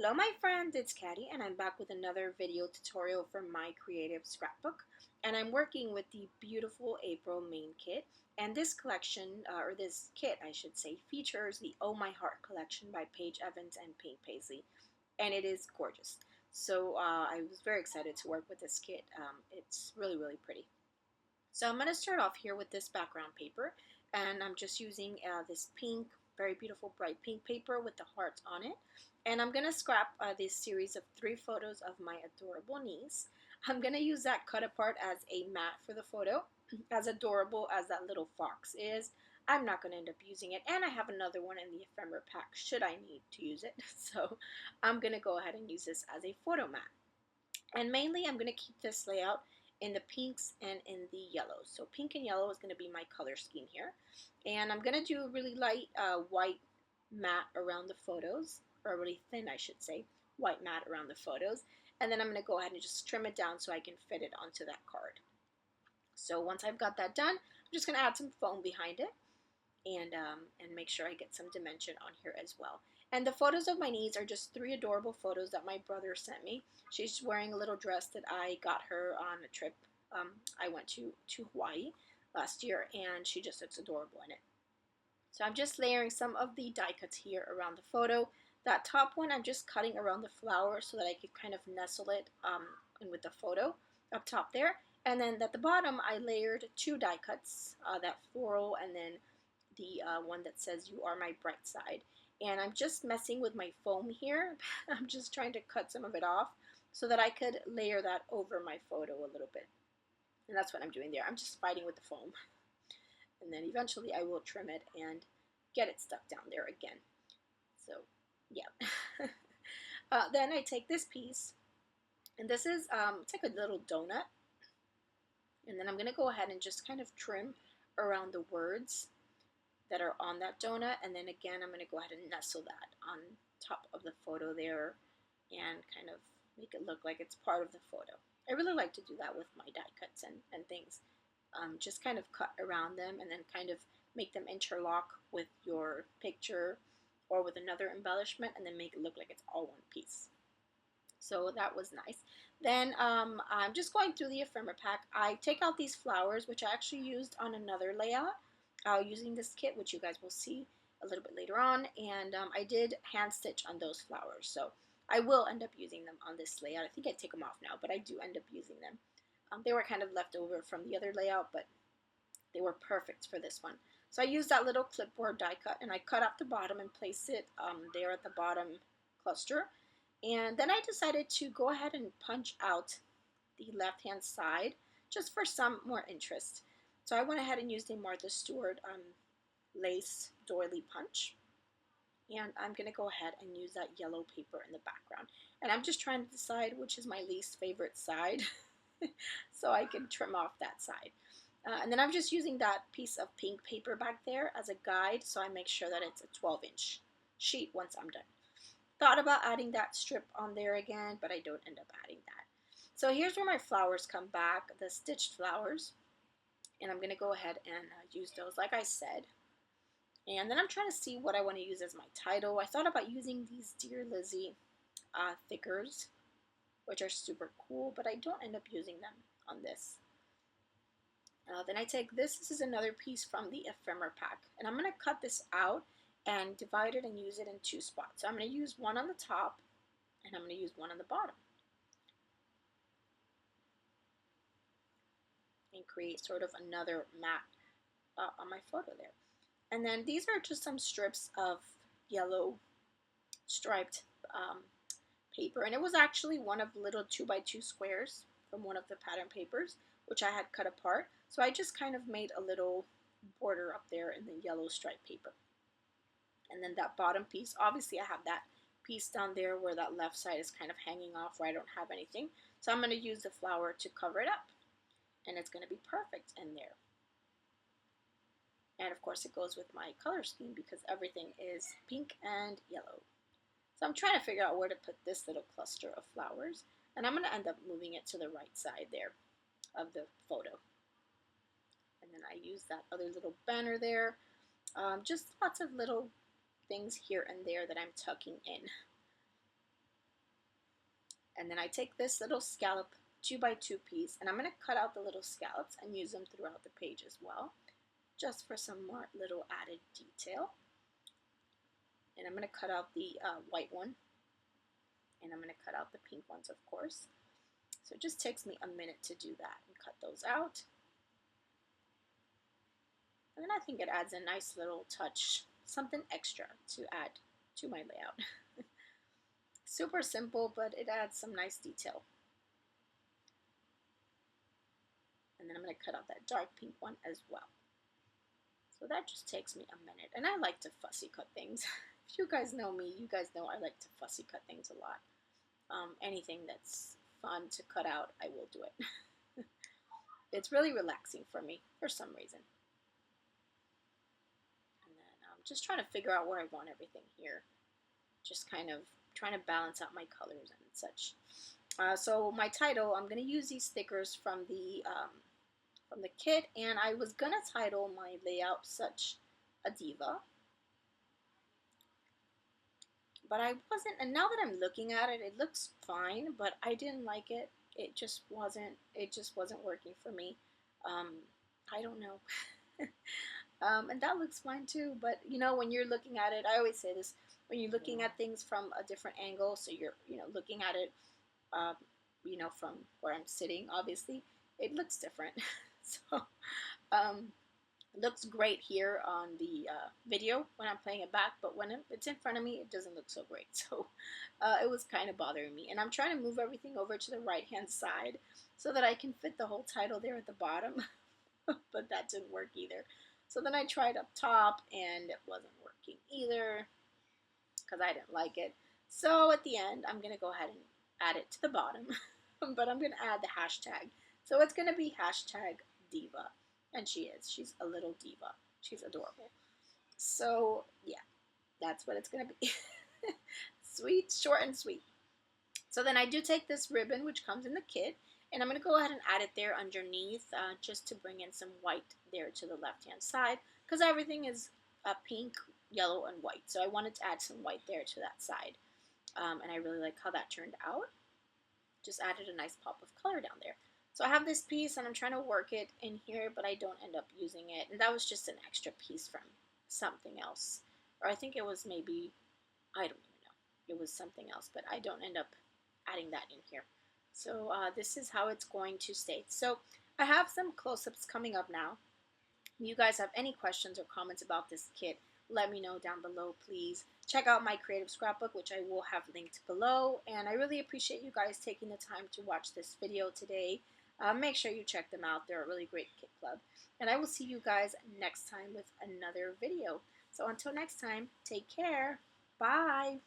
Hello my friends, it's Caddy and I'm back with another video tutorial from my creative scrapbook, and I'm working with the beautiful April main kit, and this collection, or this kit I should say, features the Oh My Heart collection by Paige Evans and Pink Paisley, and it is gorgeous. So I was very excited to work with this kit. It's really pretty. So I'm going to start off here with this background paper, and I'm just using this pink, very beautiful bright pink paper with the hearts on it. And I'm going to scrap this series of 3 photos of my adorable niece. I'm going to use that cut apart as a mat for the photo. As adorable as that little fox is, I'm not going to end up using it. And I have another one in the ephemera pack should I need to use it. So I'm going to go ahead and use this as a photo mat. And mainly I'm going to keep this layout in the pinks and in the yellows. So pink and yellow is going to be my color scheme here. And I'm going to do a really light white mat around the photos, or really thin I should say, white mat around the photos. And then I'm going to go ahead and just trim it down so I can fit it onto that card. So once I've got that done, I'm just going to add some foam behind it and make sure I get some dimension on here as well. And the photos of my niece are just 3 adorable photos that my brother sent me. She's wearing a little dress that I got her on a trip. I went to Hawaii last year, and she just looks adorable in it. So I'm just layering some of the die cuts here around the photo. That top one I'm just cutting around the flower so that I could kind of nestle it in with the photo up top there. And then at the bottom I layered 2 die cuts, that floral and then the one that says "You Are My Bright Side." And I'm just messing with my foam here. I'm just trying to cut some of it off so that I could layer that over my photo a little bit. And that's what I'm doing there. I'm just fighting with the foam. And then eventually I will trim it and get it stuck down there again. So, yeah. Then I take this piece, and this is, it's like a little donut. And then I'm going to go ahead and just kind of trim around the words that are on that donut, and then again I'm going to go ahead and nestle that on top of the photo there and kind of make it look like it's part of the photo. I really like to do that with my die cuts and things. Just kind of cut around them and then kind of make them interlock with your picture or with another embellishment and then make it look like it's all one piece. So that was nice. Then I'm just going through the ephemera pack. I take out these flowers, which I actually used on another layout using this kit, which you guys will see a little bit later on. And I did hand stitch on those flowers. So I will end up using them on this layout. I think I take them off now, but I do end up using them. They were kind of left over from the other layout, but they were perfect for this one. So I used that little clipboard die cut, and I cut off the bottom and place it there at the bottom cluster. And then I decided to go ahead and punch out the left-hand side just for some more interest. So I went ahead and used a Martha Stewart lace doily punch. And I'm going to go ahead and use that yellow paper in the background. And I'm just trying to decide which is my least favorite side so I can trim off that side. And then I'm just using that piece of pink paper back there as a guide so I make sure that it's a 12-inch sheet once I'm done. Thought about adding that strip on there again, but I don't end up adding that. So here's where my flowers come back, the stitched flowers. And I'm going to go ahead and use those like I said. And then I'm trying to see what I want to use as my title. I thought about using these Dear Lizzie thickers, which are super cool, but I don't end up using them on this. Then I take this is another piece from the ephemera pack, and I'm going to cut this out and divide it and use it in 2 spots. So I'm going to use one on the top, and I'm going to use one on the bottom. And create sort of another mat on my photo there. And then these are just some strips of yellow striped paper, and it was actually one of the little 2x2 squares from one of the pattern papers, which I had cut apart. So I just kind of made a little border up there in the yellow striped paper. And then that bottom piece, obviously I have that piece down there where that left side is kind of hanging off where I don't have anything. So I'm going to use the flower to cover it up. And it's going to be perfect in there. And of course it goes with my color scheme because everything is pink and yellow. So I'm trying to figure out where to put this little cluster of flowers. And I'm going to end up moving it to the right side there of the photo. And then I use that other little banner there. Just lots of little things here and there that I'm tucking in. And then I take this little scallop 2x2 piece, and I'm going to cut out the little scallops and use them throughout the page as well, just for some more little added detail. And I'm going to cut out the white one, and I'm going to cut out the pink ones, of course. So it just takes me a minute to do that and cut those out. And then I think it adds a nice little touch, something extra to add to my layout. Super simple, but it adds some nice detail. And then I'm going to cut out that dark pink one as well. So that just takes me a minute. And I like to fussy cut things. If you guys know me, you guys know I like to fussy cut things a lot. Anything that's fun to cut out, I will do it. It's really relaxing for me for some reason. And then I'm just trying to figure out where I want everything here. Just kind of trying to balance out my colors and such. So my title, I'm going to use these stickers from the kit, and I was going to title my layout Such a Diva. But I wasn't, and now that I'm looking at it, it looks fine, but I didn't like it. It just wasn't working for me. I don't know. And that looks fine too, but you know, when you're looking at it, I always say this, when you're looking at things from a different angle, so you're, looking at it, from where I'm sitting, obviously, it looks different. So, it looks great here on the video when I'm playing it back, but when it's in front of me, it doesn't look so great. So it was kind of bothering me. And I'm trying to move everything over to the right-hand side so that I can fit the whole title there at the bottom, but that didn't work either. So then I tried up top, and it wasn't working either because I didn't like it. So at the end, I'm going to go ahead and add it to the bottom, but I'm going to add the hashtag. So it's going to be hashtag diva. And she's a little diva. She's adorable. So yeah, that's what it's going to be. Sweet, short and sweet. So then I do take this ribbon, which comes in the kit, and I'm going to go ahead and add it there underneath, just to bring in some white there to the left-hand side, because everything is pink, yellow, and white. So I wanted to add some white there to that side. And I really like how that turned out. Just added a nice pop of color down there. So I have this piece, and I'm trying to work it in here, but I don't end up using it. And that was just an extra piece from something else. Or I think it was maybe, I don't even know. It was something else, but I don't end up adding that in here. So this is how it's going to stay. So I have some close-ups coming up now. If you guys have any questions or comments about this kit, let me know down below, please. Check out my creative scrapbook, which I will have linked below. And I really appreciate you guys taking the time to watch this video today. Make sure you check them out. They're a really great kit club. And I will see you guys next time with another video. So until next time, take care. Bye.